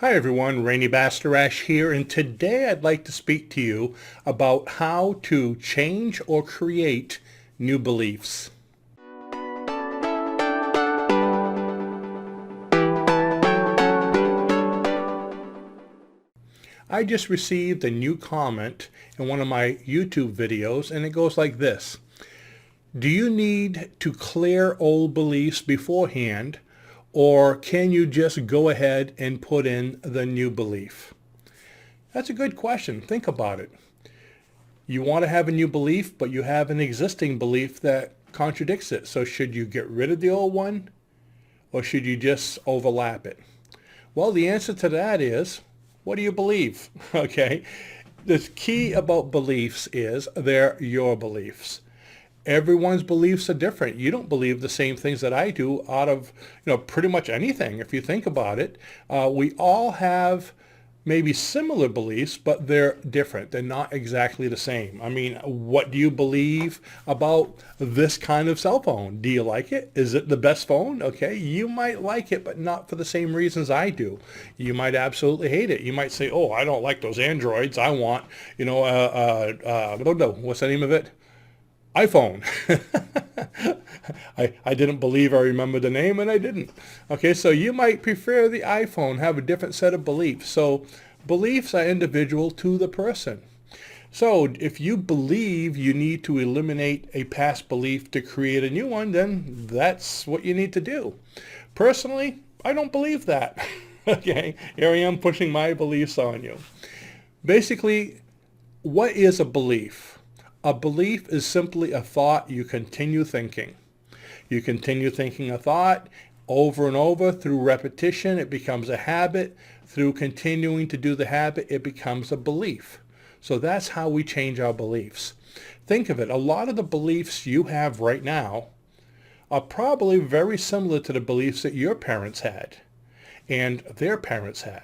Hi everyone, Rene Bastarache here, and today I'd like to speak to you about how to change or create new beliefs. I just received a new comment in one of my YouTube videos, and it goes like this. Do you need to clear old beliefs beforehand, or can you just go ahead and put in the new belief? That's a good question. Think about it. You want to have a new belief, but you have an existing belief that contradicts it. So should you get rid of the old one, or should you just overlap it? Well, the answer to that is, what do you believe? Okay. The key about beliefs is they're your beliefs. Everyone's beliefs are different. You don't believe the same things that I do out of, pretty much anything. If you think about it, we all have maybe similar beliefs, but they're different. They're not exactly the same. I mean, what do you believe about this kind of cell phone? Do you like it? Is it the best phone? Okay, you might like it, but not for the same reasons I do. You might absolutely hate it. You might say, oh, I don't like those Androids. I want, what's the name of it? iPhone. I didn't believe I remembered the name, and I didn't. Okay, so you might prefer the iPhone, have a different set of beliefs. So beliefs are individual to the person. So if you believe you need to eliminate a past belief to create a new one, then that's what you need to do. Personally, I don't believe that. Okay, here I am pushing my beliefs on you. Basically, what is a belief? A belief is simply a thought you continue thinking. You continue thinking a thought over and over through repetition. It becomes a habit. Through continuing to do the habit, it becomes a belief. So that's how we change our beliefs. Think of it. A lot of the beliefs you have right now are probably very similar to the beliefs that your parents had, and their parents had,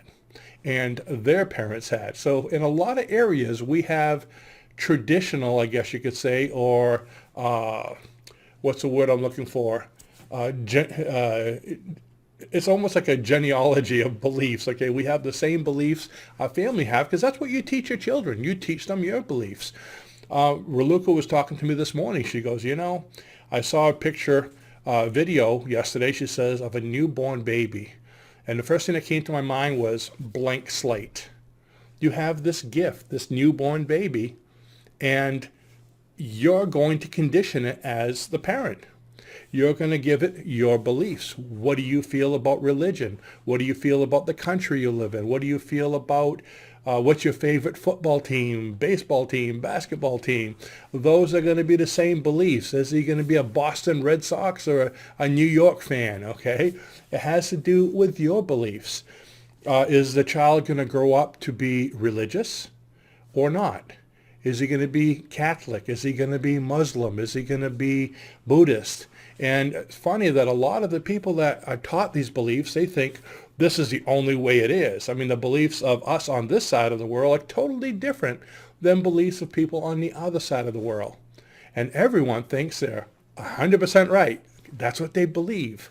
and their parents had. So in a lot of areas, we have traditional, I guess you could say, or what's the word I'm looking for? It's almost like a genealogy of beliefs. Okay, we have the same beliefs our family have because that's what you teach your children. You teach them your beliefs. Raluca was talking to me this morning. She goes, I saw a picture, video yesterday, she says, of a newborn baby. And the first thing that came to my mind was blank slate. You have this gift, this newborn baby, and you're going to condition it as the parent. You're going to give it your beliefs. What do you feel about religion? What do you feel about the country you live in? What do you feel about what's your favorite football team, baseball team, basketball team? Those are going to be the same beliefs. Is he going to be a Boston Red Sox or a New York fan? Okay, it has to do with your beliefs. Is the child going to grow up to be religious or not? Is he going to be Catholic? Is he going to be Muslim? Is he going to be Buddhist? And it's funny that a lot of the people that are taught these beliefs, they think this is the only way it is. I mean, the beliefs of us on this side of the world are totally different than beliefs of people on the other side of the world. And everyone thinks they're 100% right. That's what they believe.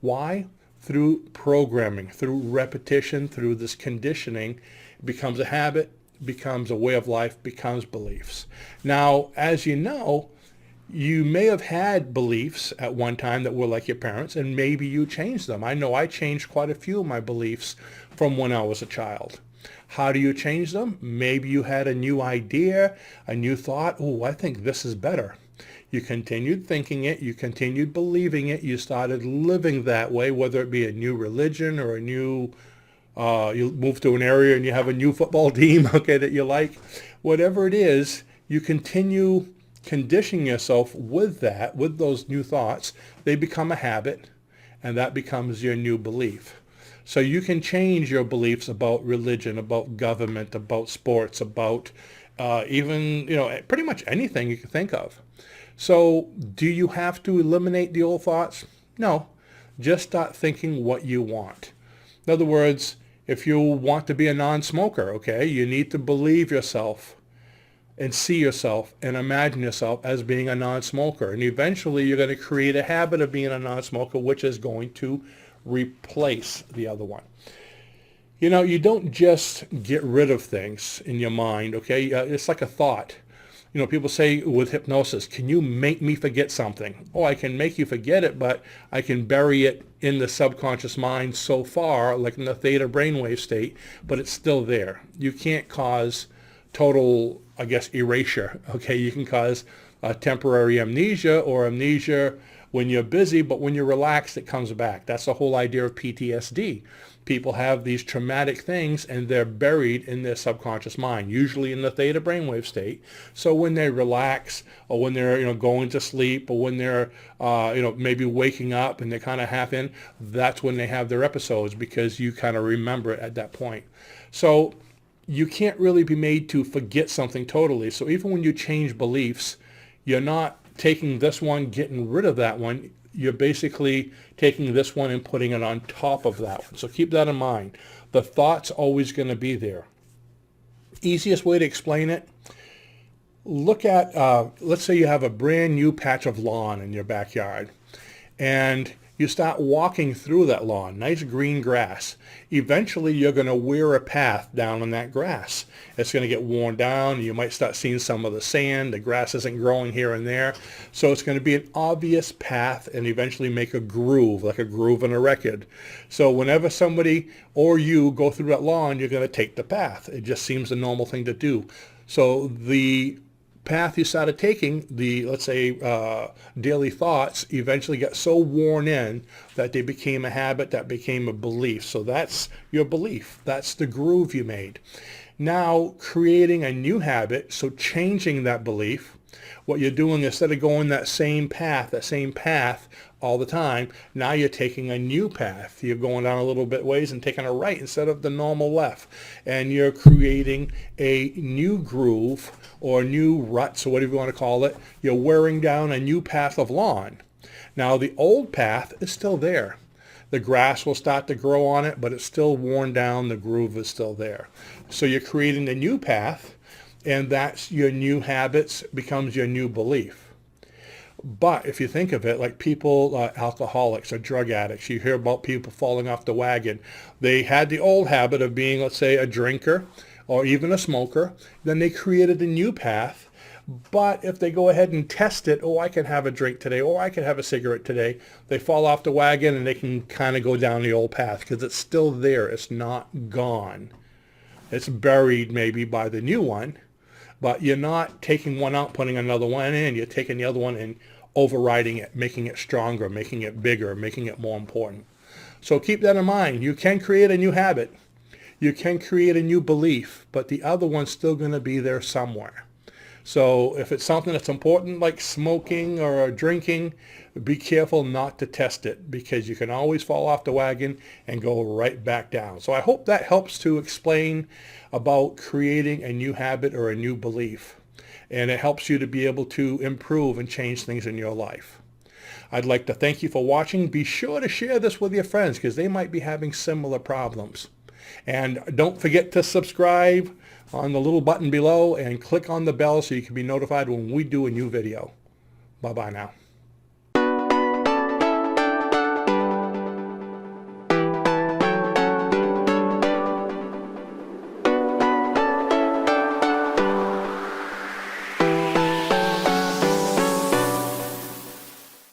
Why? Through programming, through repetition, through this conditioning, it becomes a habit, becomes a way of life, becomes beliefs. Now, as you know, you may have had beliefs at one time that were like your parents, and maybe you changed them. I know I changed quite a few of my beliefs from when I was a child. How do you change them? Maybe you had a new idea, a new thought. Oh, I think this is better. You continued thinking it, you continued believing it, you started living that way, whether it be a new religion or a new you move to an area and you have a new football team, okay, that you like. Whatever it is, you continue conditioning yourself with that, with those new thoughts. They become a habit, and that becomes your new belief. So you can change your beliefs about religion, about government, about sports, about even, pretty much anything you can think of. So do you have to eliminate the old thoughts? No. Just start thinking what you want. In other words, if you want to be a non-smoker, okay, you need to believe yourself and see yourself and imagine yourself as being a non-smoker. And eventually you're going to create a habit of being a non-smoker, which is going to replace the other one. You know, you don't just get rid of things in your mind, okay? It's like a thought. You know, people say with hypnosis, can you make me forget something? Oh, I can make you forget it, but I can bury it in the subconscious mind so far, like in the theta brainwave state, but it's still there. You can't cause total, I guess, erasure, okay? You can cause temporary amnesia or amnesia when you're busy, but when you're relaxed, it comes back. That's the whole idea of PTSD. People have these traumatic things and they're buried in their subconscious mind, usually in the theta brainwave state. So when they relax or when they're, going to sleep or when they're, maybe waking up and they're kind of half in, that's when they have their episodes because you kind of remember it at that point. So you can't really be made to forget something totally. So even when you change beliefs, you're not taking this one, getting rid of that one. You're basically taking this one and putting it on top of that one. So keep that in mind. The thought's always going to be there. Easiest way to explain it, look at, let's say you have a brand new patch of lawn in your backyard, and you start walking through that lawn, nice green grass. Eventually, you're going to wear a path down on that grass. It's going to get worn down. You might start seeing some of the sand. The grass isn't growing here and there. So it's going to be an obvious path and eventually make a groove, like a groove in a record. So whenever somebody or you go through that lawn, you're going to take the path. It just seems the normal thing to do. So the path you started taking, the, let's say, daily thoughts, eventually got so worn in that they became a habit, that became a belief. So that's your belief. That's the groove you made. Now creating a new habit, so changing that belief, what you're doing, instead of going that same path all the time, now you're taking a new path. You're going down a little bit ways and taking a right instead of the normal left. And you're creating a new groove or new ruts or whatever you want to call it. You're wearing down a new path of lawn. Now the old path is still there. The grass will start to grow on it, but it's still worn down. The groove is still there. So you're creating a new path, and that's your new habits, becomes your new belief. But if you think of it, like people, alcoholics or drug addicts, you hear about people falling off the wagon. They had the old habit of being, let's say, a drinker or even a smoker. Then they created a new path. But if they go ahead and test it, oh, I can have a drink today, or I can have a cigarette today, they fall off the wagon and they can kind of go down the old path because it's still there. It's not gone. It's buried maybe by the new one. But you're not taking one out, putting another one in. You're taking the other one and overriding it, making it stronger, making it bigger, making it more important. So keep that in mind. You can create a new habit. You can create a new belief, but the other one's still going to be there somewhere. So if it's something that's important like smoking or drinking, be careful not to test it because you can always fall off the wagon and go right back down. So I hope that helps to explain about creating a new habit or a new belief. And it helps you to be able to improve and change things in your life. I'd like to thank you for watching. Be sure to share this with your friends because they might be having similar problems. And don't forget to subscribe on the little button below and click on the bell so you can be notified when we do a new video. Bye-bye now.